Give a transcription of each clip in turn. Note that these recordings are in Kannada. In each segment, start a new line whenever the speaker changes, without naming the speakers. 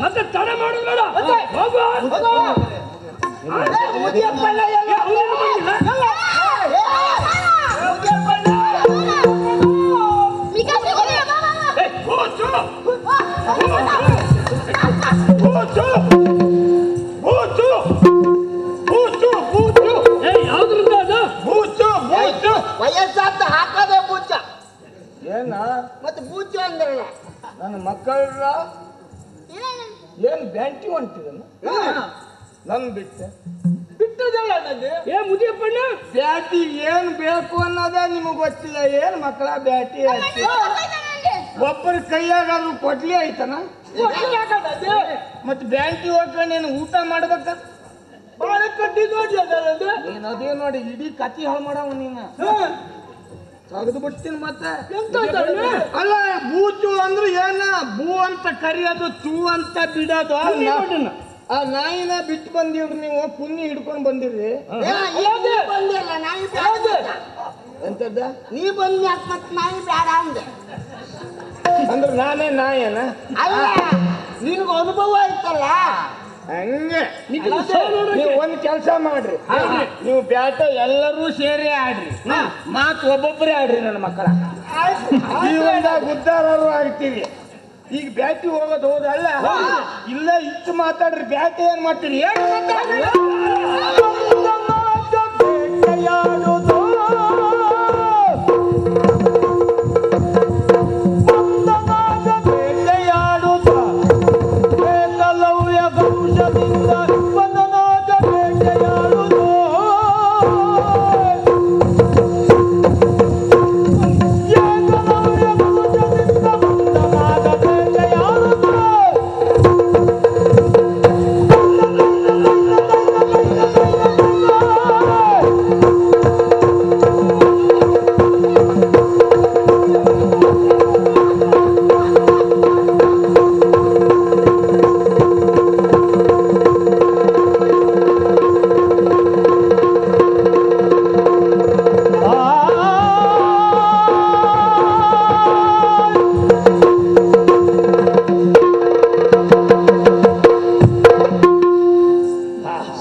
ಮತ್ತೆ ತಡ ಮಾಡೋದು ಬೇಡ.
ವಯಸ್ಸಾದ ಹಾಕದೆ ಬೂಚ
ಏನ
ಮತ್ತೆ ಬೂಚ ಅಂದ್ರಲ್ಲ
ನನ್ನ ಮಕ್ಕಳ ಏನ್ ಬ್ಯಾಂಟಿ ಹೊಂಟಿದನು ನನ್ ಬಿಟ್ಟೆ ಬಿಟ್ಟದಲ್ಲ
ಏ ಮುದಿಯಪ್ಪಣ್ಣ
ಬ್ಯಾಟಿ ಏನ್ ಬೇಕು ಅನ್ನೋದೇ ನಿಮಗ್ ಗೊತ್ತಿಲ್ಲ. ಏನ್ ಮಕ್ಕಳ ಬ್ಯಾಟಿ ಹಚ್ಚಿ ಒಬ್ಬರ ಕೈಯಾಗಾದ್ರು ಕೊಡ್ಲಿ ಆಯ್ತನ ಮತ್ತೆ ಬ್ಯಾಂಟಿ ಹೋಗ್ಕೊಂಡು ನೀನು ಊಟ ಮಾಡ್ಬೇಕ ಬಾಳ ಕಡ್ಡಿ ನೋಡಿ ನೀನ್ ಅದೇ ನೋಡಿ ಇಡೀ ಕತಿ ಹಾಳು ಮಾಡವ ನೀನು ತೆಗೆದು ಬಿಡ್ತೀನಿ ಮತ್ತೆ. ಅಲ್ಲ ಬೂಚು ಅಂದ್ರೆ ಏನ ಬೂ ಅಂತ ಕರಿಯೋದು ಚೂ ಅಂತ ಬಿಡೋದು. ಆ ನಾಯಿನ ಬಿಟ್ಟು ಬಂದಿವ್ರಿ ನೀವು ಪುಣ್ಯ ಹಿಡ್ಕೊಂಡು ಬಂದಿರ್ರಿ
ಬಂದಿಲ್ಲ ನಾಯಿ
ಎಂತದ್ದ
ನೀ ಬಂದಿ ಮತ್ ನಾಯಿ ಬೇಡ ಅಂದೆ
ಅಂದ್ರೆ ನಾನೇ ನಾಯನ
ಅಲ್ಲ ನಿನ್ಗ ಅನುಭವ ಆಯ್ತಲ್ಲ
ಹಂಗೆ. ನೀವು ಒಂದ್ ಕೆಲಸ ಮಾಡ್ರಿ, ನೀವು ಬ್ಯಾಟ ಎಲ್ಲರೂ ಸೇರಿ ಆಡ್ರಿ, ಮಾತು ಒಬ್ಬೊಬ್ಬರೇ ಆಡ್ರಿ ನನ್ನ ಮಕ್ಕಳ. ಜೀವನದಾಗ ಉದ್ದಾರರು ಆಗ್ತೀರಿ. ಈಗ ಬ್ಯಾಟಿ ಹೋಗೋದು ಹೋದಲ್ಲ ಇಲ್ಲ ಇಷ್ಟು ಮಾತಾಡ್ರಿ. ಬ್ಯಾಟಿ ಏನ್ ಮಾಡ್ತೀರಿ ಏನು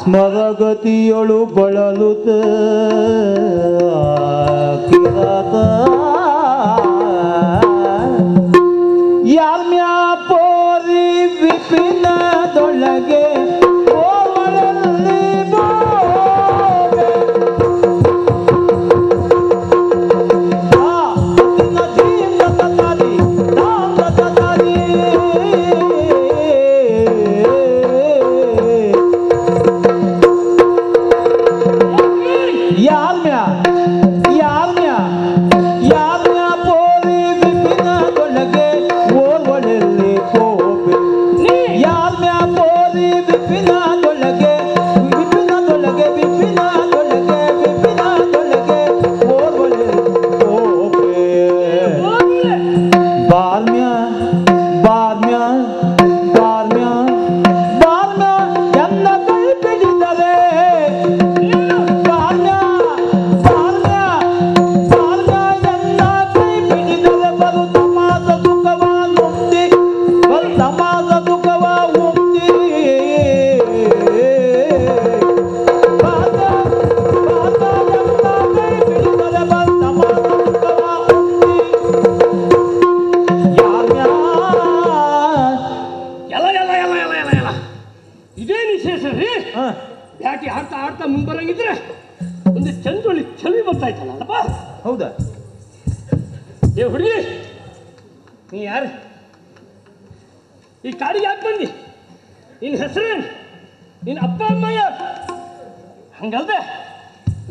ಸ್ಮರಗತಿಯೊಳು ಬಳಲುತ್ತ ಕಿರಾತ ಯಾಮ್ಯಾ ಪೋರಿ ವಿಪಿನದೊಳಗೆ
ಬ್ಯಾಟಿ ಆಡ್ತಾ ಆಡ್ತಾ ಮುಂಬರಂಗಿದ್ರೆ ಒಂದು ಚಂದ್ರೊಳಿ ಚಲ್ವಿ ಬರ್ತಾಯ್ತಲ್ಲ ಅಲ್ಲಪ್ಪ.
ಹೌದಾ?
ಏ ಹುಡುಗಿ, ನೀ ಯಾರು? ಈ ಕಾಡಿಗೆ ಯಾಕೆ ಬಂದಿ? ನಿನ್ನ ಹೆಸರೇನು? ನಿನ್ನ ಅಪ್ಪ ಅಮ್ಮ ಯಾರು? ಹಂಗಲ್ದೆ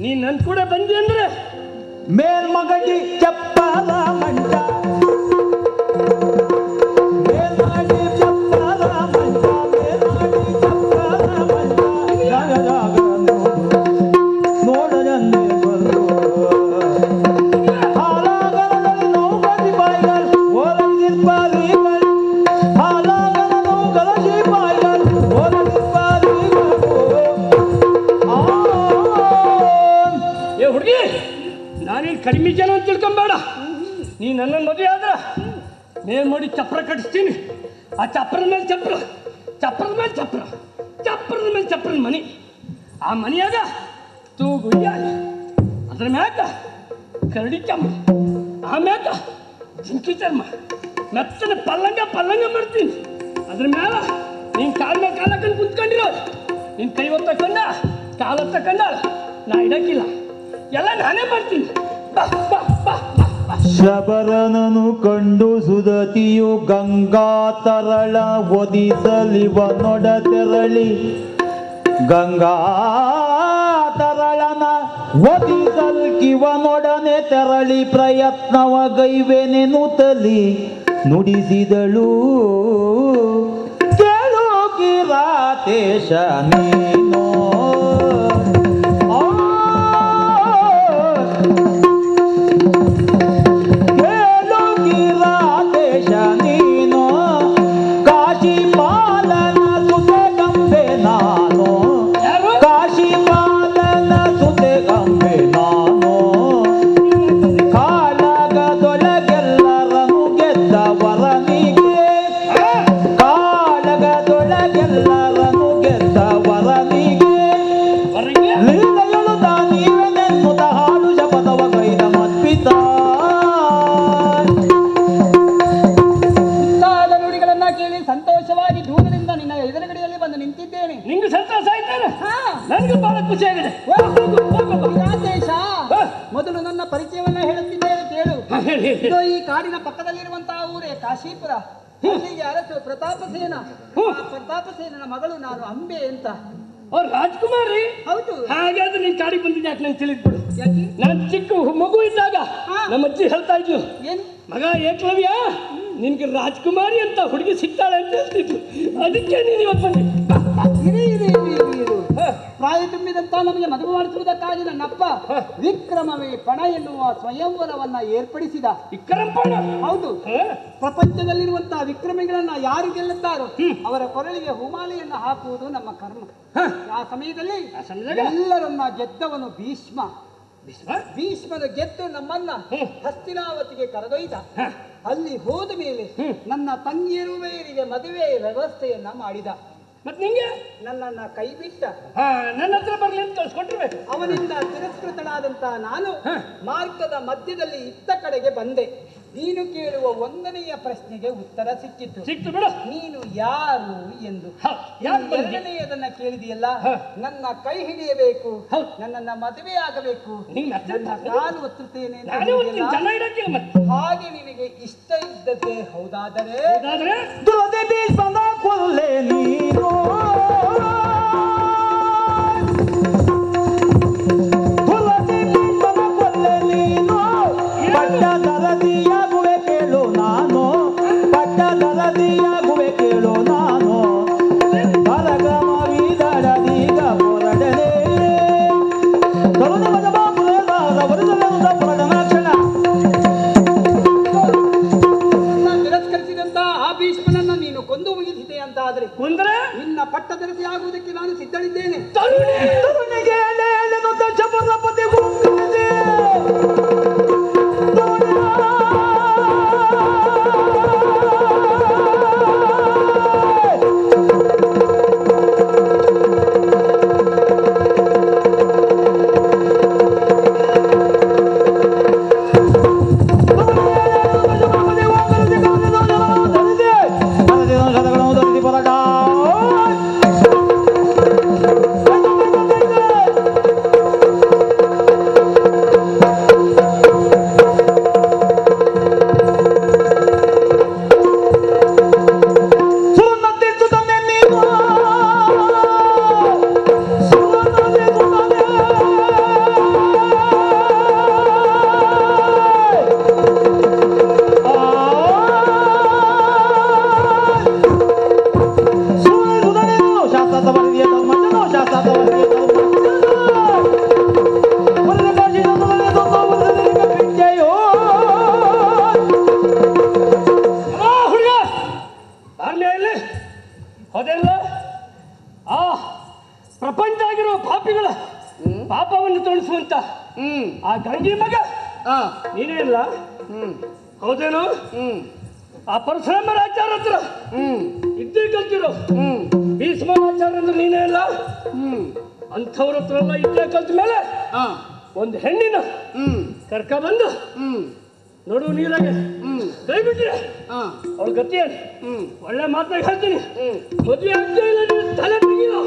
ನೀನ್ ನನ್ ಕೂಡ ಬಂದಿ ಅಂದ್ರೆ
ಮೇಲ್ಮಗಡಿ ಚಪ್ಪಲ ಮಂಟ
ಕಡಿಮೆ ಜನ ಅಂತ ತಿಳ್ಕೊಂಬೇಡ. ನೀ ನನ್ನ ಮದುವೆ ಆದ್ರ ಮೇಲ್ ಮಾಡಿ ಚಪ್ರ ಕಟ್ಟಿಸ್ತೀನಿ. ಆ ಚಪ್ರದ ಮೇಲೆ ಚಪ್ರ, ಚಪ್ರದ ಮೇಲೆ ಚಪ್ರ, ಚಪ್ರದ ಮೇಲೆ ಚಪ್ರದ ಮನಿ. ಆ ಮನಿಯಾಗ ತೂಗುಯ್ಯಾಲ, ಅದ್ರ ಮ್ಯಾಕ ಕರಡಿ ಚಮ್ಮ, ಆಮ್ಯಾಕ ಜಿಂಕಿ ಚರ್ಮ, ಮೆತ್ತನ ಪಲ್ಲಂಗ ಮಾಡ್ತೀನಿ. ಅದ್ರ ಮ್ಯಾಲ ನೀನ್ ಕಾಲ ಮೇಲೆ ಕಾಲ ಹಾಕೊಂಡು ಕುಂತ್ಕೊಂಡಿರೋ, ನಿನ್ ಕೈ ಹೊತ್ತಕೊಂಡ ಕಾಲ ಹೊತ್ತಕೊಂಡ ನಾ ಇಡಕ್ಕಿಲ್ಲ, ಎಲ್ಲ ನಾನೇ ಮಾಡ್ತೀನಿ. ಬಾ ಬಾ ಬಾ ಬಾ ಬಾ.
ಶಬರನನು ಕಂಡು ಸುದತಿಯು ಗಂಗಾ ತರಳ ಒದಿಸಲಿವ ನೊಡ ತೆರಳಿ, ಗಂಗಾ ತರಳನ ಒದಿಸಲ್ಕಿವನೊಡನೆ ತೆರಳಿ ಪ್ರಯತ್ನವ ಗೈವೆನೆನುತ್ತಲಿ ನುಡಿಸಿದಳು. ಕೇಳು ಕಿರಾತೇಶ ನೀನೋ, ಕೇಳು ಕಿರಾತೇಶ ನೀನೋ, ಕಾಶಿ ಪಾಲನ ಸುತೆ ಗಂಬೆ ನಾನು, ಕಾಶಿ ಪಾಲನ ಸುತೆ ಗಂಬೆ ನಾನು, ಕಾಳಗದೊಳಗೆಲ್ಲರನು ಗೆದ್ದವರನಿಗೆ, ಕಾಳಗದೊಳಗೆಲ್ಲರನು ಗೆದ್ದವರನಿಗೆ ಲೀಲೆಯಳು ನೀವೆನೆನ್ನುತ್ತ ಹಾಡು ಶಪಥವ ಕೈದ ಮತ್ಪಿತ.
ಮುಂತಾದ ನುಡಿಗಳನ್ನ ಕೇಳಿ ಸಂತೋಷವಾಗಿ ದೂರದಿಂದ ನಿನ್ನ ಎದುರುಗಡೆಯಲ್ಲಿ ಬಂದು ನಿಂತಿದ್ದೇನೆ.
ನಿಂಗೆ ಸಂತೋಷ ಆಯ್ತಾನೆ?
ಹಾ.
ನನಗೆ ಬಹಳ ಖುಷಿ ಆಗಿದೆ.
ರಾಜೇಶ, ಮೊದಲು ನನ್ನ ಪರಿಚಯವನ್ನ ಹೇಳುತ್ತಿದ್ದೇನೆ ಕೇಳು. ಇದು ಈ ಕಾಡಿನ ಪಕ್ಕದಲ್ಲಿರುವಂತಹ ಊರೇ ಕಾಶೀಪುರ. ಇಲ್ಲಿಗೆ ಅರಸು ಪ್ರತಾಪಸೇನ. ಆ ಪ್ರತಾಪಸೇನನ ಮಗಳು ನಾನು ಅಂಬೆ ಅಂತ.
ಅವ್ರು ರಾಜ್ಕುಮಾರಿ?
ಹೌದು.
ಹಾಗಾದ್ರೆ ನೀನ್ ಕಾಡಿಗೆ ಬಂದಿದ್ದೆ ಯಾಕೆ ನಂಗೆ ತಿಳಿದ್ಬಿಡು.
ಯಾಕೆ?
ನಾನು ಚಿಕ್ಕ ಮಗು ಇದ್ದಾಗ ನಮ್ಮ ಅಜ್ಜಿ ಹೇಳ್ತಾ ಇದ್ಲು,
ಏನು?
ಮಗ ಏಕಲವ್ಯ, ನಿನ್ಗೆ ರಾಜ್ಕುಮಾರಿ ಅಂತ ಹುಡುಗಿ ಸಿಗ್ತಾಳೆ ಅಂತ ಹೇಳ್ತಿದ್ಲು. ಅದಕ್ಕೆ ನೀನು ಇವತ್ತು ಬಂದಿ.
ಇರು. ಪ್ರಾಯ ತುಂಬಿದಂತ ನಮಗೆ ಮದುವೆ ಮಾಡಿಸುವುದಕ್ಕಾಗಿ ನನ್ನಪ್ಪ ವಿಕ್ರಮವೇ ಪಣ ಎನ್ನುವ ಸ್ವಯಂವರವನ್ನ ಏರ್ಪಡಿಸಿದ.
ವಿಕ್ರಮಪಣ?
ಹೌದು. ಪ್ರಪಂಚದಲ್ಲಿರುವಂತಹ ವಿಕ್ರಮಿಗಳನ್ನ ಯಾರು ಗೆಲ್ಲುತ್ತಾರೋ ಅವರ ಕೊರಳಿಗೆ ಹುಮಾಲೆಯನ್ನ ಹಾಕುವುದು ನಮ್ಮ ಕರ್ಮ. ಆ ಸಮಯದಲ್ಲಿ ಎಲ್ಲರನ್ನ ಗೆದ್ದವನು ಭೀಷ್ಮ. ಭೀಷ್ಮನ ಗೆದ್ದು ನಮ್ಮನ್ನ ಹಸ್ತಿನಾವತಿಗೆ ಕರೆದೊಯ್ದ. ಅಲ್ಲಿ ಹೋದ ಮೇಲೆ ನನ್ನ ತಂಗಿಯರುವೆಯರಿಗೆ ಮದುವೆ ವ್ಯವಸ್ಥೆಯನ್ನ ಮಾಡಿದ.
ಮತ್ ನಿಂಗೆ
ನನ್ನನ್ನ ಕೈ ಬಿಟ್ಟ.
ನನ್ನ ಹತ್ರ ಬರ್ಲಿ ಅಂತ ಕಳ್ಸ್ಕೊಟ್ರೆ
ಅವನಿಂದ ತಿರಸ್ಕೃತನಾದಂತ ನಾನು ಮಾರ್ಗದ ಮಧ್ಯದಲ್ಲಿ ಇತ್ತ ಕಡೆಗೆ ಬಂದೆ. ನೀನು ಕೇಳುವ ಒಂದನೆಯ ಪ್ರಶ್ನೆಗೆ ಉತ್ತರ ಸಿಕ್ಕಿತ್ತು.
ಸಿಕ್ತು ಬಿಡು.
ನೀನು ಯಾರು ಎಂದು. ಎರಡನೆಯದನ್ನ ಕೇಳಿದೆಯಲ್ಲ, ನನ್ನ ಕೈ ಹಿಡಿಯಬೇಕು, ನನ್ನನ್ನ ಮದುವೆ ಆಗಬೇಕು, ನಾನು ಒತ್ತುತ್ತೇನೆ. ಹಾಗೆ ನಿನಗೆ ಇಷ್ಟ ಇದ್ದದ್ದೇ ಹೌದಾದರೆ
ದುರದೆ ಭೀಷ್ಮನ ಕೊಲ್ಲೆ ನೀನು, ದುರದೆ ಭೀಷ್ಮನ ಕೊಲ್ಲೆ ನೀನು, ಪಟ್ಟದರದಿಯಾಗುವೆ ಕೇಳು ನಾನು, ಪಟ್ಟದರದಿಯಾಗುವೆ ಕೇಳು ನಾನು, ಬಲಗಮವಿದಡದೀಗ ಹೊರಡಲೇ ತರುಣ ಮಜಬಾಪುರದ ವರದಲ್ಲದ ಪುರಡನಾಕ್ಷಣ.
ತಿರಸ್ಕರಿಸಿದಂತ ಆ ಭೀಷ್ಮನನ್ನ ನೀನು ಕೊಂದು ಮುಗಿಸಿದೆ ಅಂತ ಆದ್ರೆ
ಕೊಂದ್ರೆ
ನಿನ್ನ ಪಟ್ಟದರಸಿ ಆಗುವುದಕ್ಕೆ ನಾನು ಸಿದ್ಧಳಿದ್ದೇನೆ.
ತರುಣಿಗೆ ಎಲೆನುತ್ತ ಶಬರಪತಿ ಗುಂಪಿದೆ.
ಪ್ರಪಂಚದಾಗಿರುವ ಪಾಪಿಗಳ ಪಾಪವನ್ನು ತೋರಿಸುವಂತ ಆ ಗಂಗಿ ಮಗ ನೀನೇ ಇಲ್ಲ, ಹೌದೇನು? ಆ ಪರಶುರಾಮರಾಚಾರ್ಯ ಹತ್ರ ಇದ್ದೇ ಕಲ್ತಿರೋ ಭೀಷ್ಮರಾಚಾರ್ಯ ಅಂದ್ರೆ ನೀನೇ ಅಲ್ಲ. ಅಂಥವ್ರ ಹತ್ರ ಎಲ್ಲ ಇದ್ದೇ ಕಲ್ತ ಮೇಲೆ ಒಂದು ಹೆಣ್ಣಿನ ಕರ್ಕ ಬಂದು ನೋಡು ನೀರಾಗೆ ಕೈ ಬಿಟ್ರೆ ಅವಳ ಗತಿ ಏನು? ಒಳ್ಳೆ ಮಾತಾಗಿ ಹೇಳ್ತೀನಿ, ಮದುವೆ ಆಗ್ತಾ ಇಲ್ಲ ನೀನು ತಲೆ ತೆಗಿಯೋ.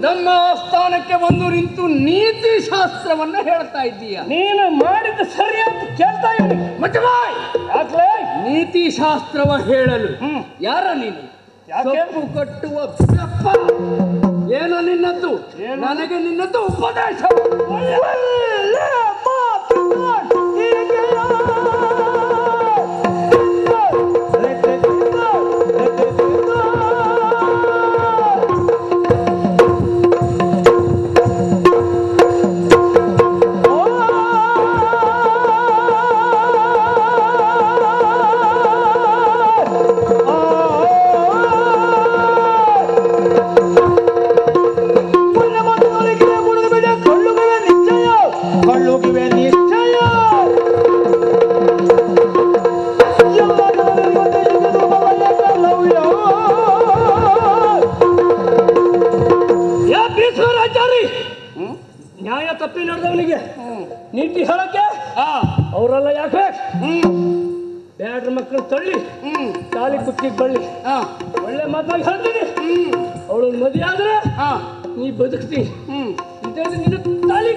ನಮ್ಮ ಆಸ್ಥಾನಕ್ಕೆ ಬಂದು ನಿಂತು ನೀತಿ ಶಾಸ್ತ್ರವನ್ನ ಹೇಳ್ತಾ ಇದ್ದೀಯ.
ನೀನು ಮಾಡಿದ ಸರಿ ಅಂತ ಕೇಳ್ತಾ ಇದ್ದೀನಿ.
ಮತ್ತೆ
ಯಾಕೆ
ನೀತಿ ಶಾಸ್ತ್ರವ ಹೇಳಲು ಯಾರ ನೀನು? ಸೊಪ್ಪು ಕಟ್ಟುವ ಬೆಪ್ಪ. ಏನೋ ನಿನ್ನದ್ದು? ನನಗೆ ನಿನ್ನದ್ದು ಉಪದೇಶ.
ನ್ಯಾಯ ತಪ್ಪಿ ನಡೆದವನಿಗೆ ನೀತಿ ಹೇಳಕ್ಕೆ ಅವರೆಲ್ಲ ಯಾಕೆ ಬ್ಯಾಡ್ರ ಮಕ್ಕಳು ತಳ್ಳಿ ತಾಲಿ ಕುತ್ತಿಗೆ ಬಳ್ಳಿ ಒಳ್ಳೆ ಮಾತಾಗಿ ಹೇಳ್ತೀನಿ. ಅವಳು ಮದುವೆ ಆದ್ರೆ ನೀ ಬದುಕ್ತಿ. ನಿನ್ನ ತಾಲಿ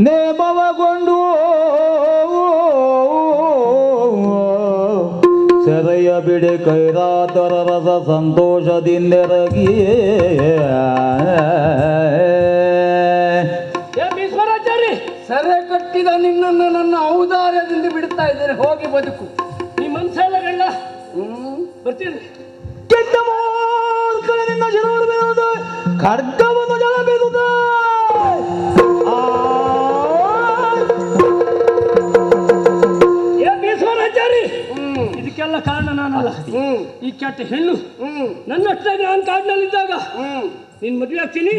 ನೇಮವಗೊಂಡು ಸೆರೆಯ ಬಿಡೆ ಕೈರಾತರ ರಸ ಸಂತೋಷದಿಂದೆರಗಿ.
ಸೆರೆ ಕಟ್ಟಿದ ನಿನ್ನನ್ನು ನನ್ನ ಔದಾರ್ಯದಿಂದ ಬಿಡ್ತಾ ಇದ್ದೇನೆ. ಹೋಗಿ ಬದುಕು.
ಈ ಮನ್ಸೆಲ್ಲ ಗಂಡ ಬರ್ತೀನಿ.
ಕೆಟ್ಟ ಮಾರ್ಕಳ ನಿನ್ನ ಶಿರವನ್ನು ಬೀರುವುದು, ಖಡ್ಗವನ್ನು ಜಲ ಬೀರುವುದು.
ಇದಕ್ಕೆಲ್ಲ ಕಾರಣ ನಾನಲ್ಲ, ಈ ಕೆಟ್ಟ ಹೆಣ್ಣು. ನನ್ನಷ್ಟಾಗ ನಾನು ಕಾಡಿನಲ್ಲಿದ್ದಾಗ ನಿನ್ ಮದುವೆ ಆಗ್ತೀನಿ,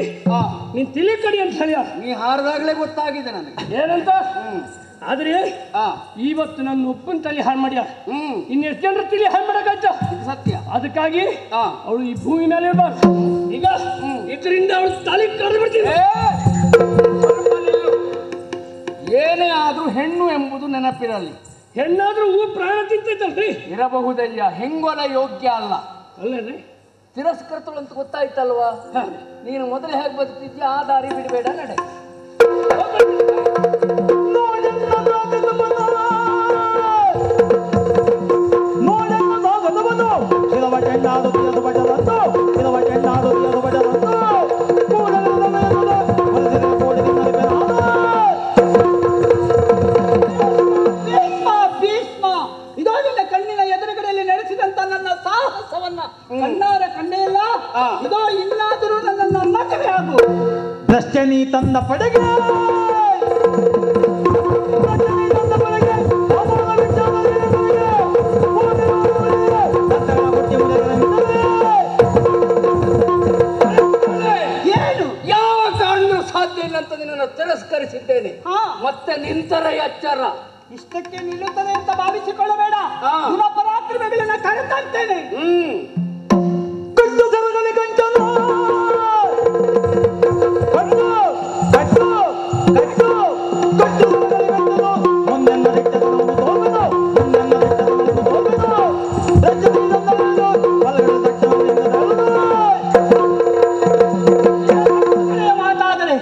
ನೀನ್ ತಿಳಿ ಕಡಿ ಅಂತ ಹೇಳಿ
ನೀ ಹಾರದಾಗ್ಲೇ ಗೊತ್ತಾಗಿದೆ ನನಗೆ
ಏನಂತ. ಆದ್ರೆ ಇವತ್ತು ನನ್ನ ಒಪ್ಪನ್ ತಲೆ ಹಾಳು ಮಾಡ್ಯ. ಇನ್ನೆಷ್ಟು ಜನರ ತಿಳಿ ಹಾಳು ಮಾಡಕ್ಕಾಯ್ತ?
ಸತ್ಯ.
ಅದಕ್ಕಾಗಿ ಅವಳು ಈ ಭೂಮಿ ಮೇಲೆ ಇರಬಾರ್ದು. ಈಗ ಇದರಿಂದ ಅವಳು ತಲೆ ಕಡ್ದು ಬಿಡ್ತೀನಿ.
ಏನೇ ಆದ್ರೂ ಹೆಣ್ಣು ಎಂಬುದು ನೆನಪಿರಲಿ.
ಹೆಣ್ಣಾದ್ರೂ ಪ್ರಾಣ ತಿಂತೈತಲ್ರಿ.
ಇರಬಹುದಯ್ಯ, ಹೆಂಗೊಲ ಯೋಗ್ಯ ಅಲ್ಲ.
ಅಲ್ಲೇ
ತಿರಸ್ಕರ್ತಳು ಅಂತ ಗೊತ್ತಾಯ್ತಲ್ವಾ? ನೀನು ಮೊದಲೇ ಹೇಗೆ ಬದುಕ್ತಿದ್ಯಾ ಆ ದಾರಿ ಬಿಡಬೇಡ, ನಡೆ.
ಕಣ್ಣಿನ ಎದುರುಗಡೆಯಲ್ಲಿ ನಡೆಸಿದಂತ ನನ್ನ ಸಾಹಸವನ್ನ ಕಣ್ಣಾರ ಕಂಡೇ ಇಲ್ಲ. ಇದೋ ಇನ್ನಾದರೂ ನನ್ನನ್ನು ಮದುವೆ ಆಗು.
ಭ್ರಷ್ಟನಿ ತನ್ನ ಪಡೆಗೆ
ಏನು ಯಾವ ಕಾರಣ ಸಾಧ್ಯ ಇಲ್ಲ ಅಂತ ನಿನ್ನನ್ನು ತಿರಸ್ಕರಿಸಿದ್ದೇನೆ. ಮತ್ತೆ ನಿಂತರ ಎಚ್ಚರ.
ಇಷ್ಟಕ್ಕೆ ನಿಲ್ಲುತ್ತದೆ ಅಂತ ಭಾವಿಸಿಕೊಳ್ಳಬೇಡ. ಪರಾಕ್ರಮಗಳನ್ನ ಕರೆತರ್ತೇನೆ.
ಕಟ್ಟು ಸರಗಲಿ ಕಂಚನು ಕಟ್ಟು ಕಟ್ಟು ಕಟ್ಟು ಕಟ್ಟು ಸರಗಲಿ ಕಂಚನು ಒಂದೆನ್ನ ದಿಟ್ಟಗಳನ್ನು ತೋರುವುದು, ಒಂದೆನ್ನ ದಿಟ್ಟಗಳನ್ನು ತೋರುವುದು. ರಜ್ಜನಿಂದ ತರುವುದು, ಬಲಗಡೆ ದಟ್ಟವನ್ನು
ಮಾತಾದರೆ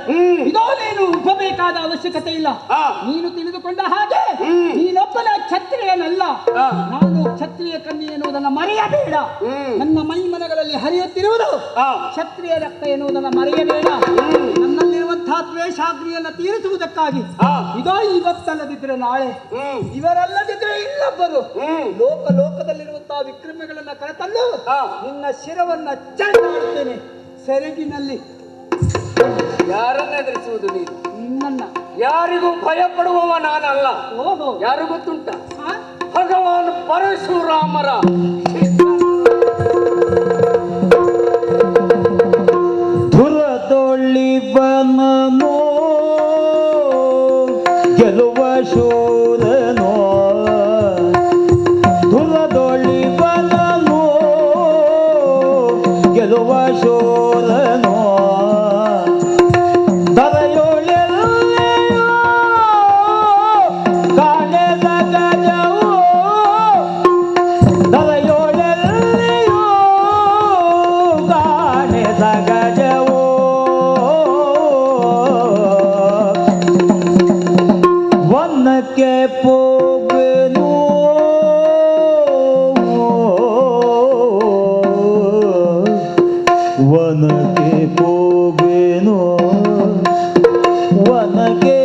ಇದೋ ನೀನು ಉಬ್ಬಬೇಕಾದ ಅವಶ್ಯಕತೆ ಇಲ್ಲ. ನೀನು ತಿಳಿದುಕೊಂಡ ಹಾಗೆ ನೀನೊಬ್ಬನ ಕ್ಷತ್ರಿಯನಲ್ಲ. ನಾನು ಕ್ಷತ್ರಿಯ ಕನ್ಯೆ ಎನ್ನುವುದನ್ನು ಮರೆಯಬೇಡ. ನನ್ನ ಮೈಮನಗಳಲ್ಲಿ ಹರಿಯುತ್ತಿರುವುದು ಕ್ಷತ್ರಿಯ ರಕ್ತ ಎನ್ನುವುದನ್ನು ಮರೆಯಬೇಡ. ನನ್ನಲ್ಲಿರುವಂತಹ ದ್ವೇಷಾಗ್ನಿಯನ್ನ ತೀರಿಸುವುದಕ್ಕಾಗಿ ಇದೋ ಇವತ್ತಲ್ಲದಿದ್ರೆ ನಾಳೆ, ಇವರಲ್ಲದಿದ್ರೆ ಇನ್ನೊಬ್ಬರು ಲೋಕದಲ್ಲಿರುವಂತಹ ವಿಕ್ರಮಿಗಳನ್ನ ಕರೆತಂದು ನಿನ್ನ ಶಿರವನ್ನ ಚೆಂಡಾಡುತ್ತೇನೆ ಸೆರಗಿನಲ್ಲಿ.
ಯಾರನ್ನ ಎದುರಿಸುವುದು ನೀನು?
ನಿನ್ನನ್ನ.
ಯಾರಿಗೂ ಭಯ ಪಡುವವ ನಾನಲ್ಲ.
ಓಹೋ,
ಯಾರು ಗೊತ್ತುಂಟ? ಭಗವಾನ್ ಪರಶುರಾಮರ
ಧುರದೊಳ್ಳಿವನೋ ಗೆಲುವ ಶೂರನೋ, ಧುರದೊಳ್ಳಿವನೋ ಗೆಲುವ ಶೂರನೋ, ದರೆಯೊಳೆಲ್ಲೋ ಕಾಣೆದ ಗಜವೋ, ದರೆಯೊಳೆಲ್ಲೋ ಕಾಣೆದ ಗಜವೋ, ವನಕ್ಕೆ ಹೋಗುವೆನು ವನಕ್ಕೆ ಹೋಗುವೆನು, ವನಕ್ಕೆ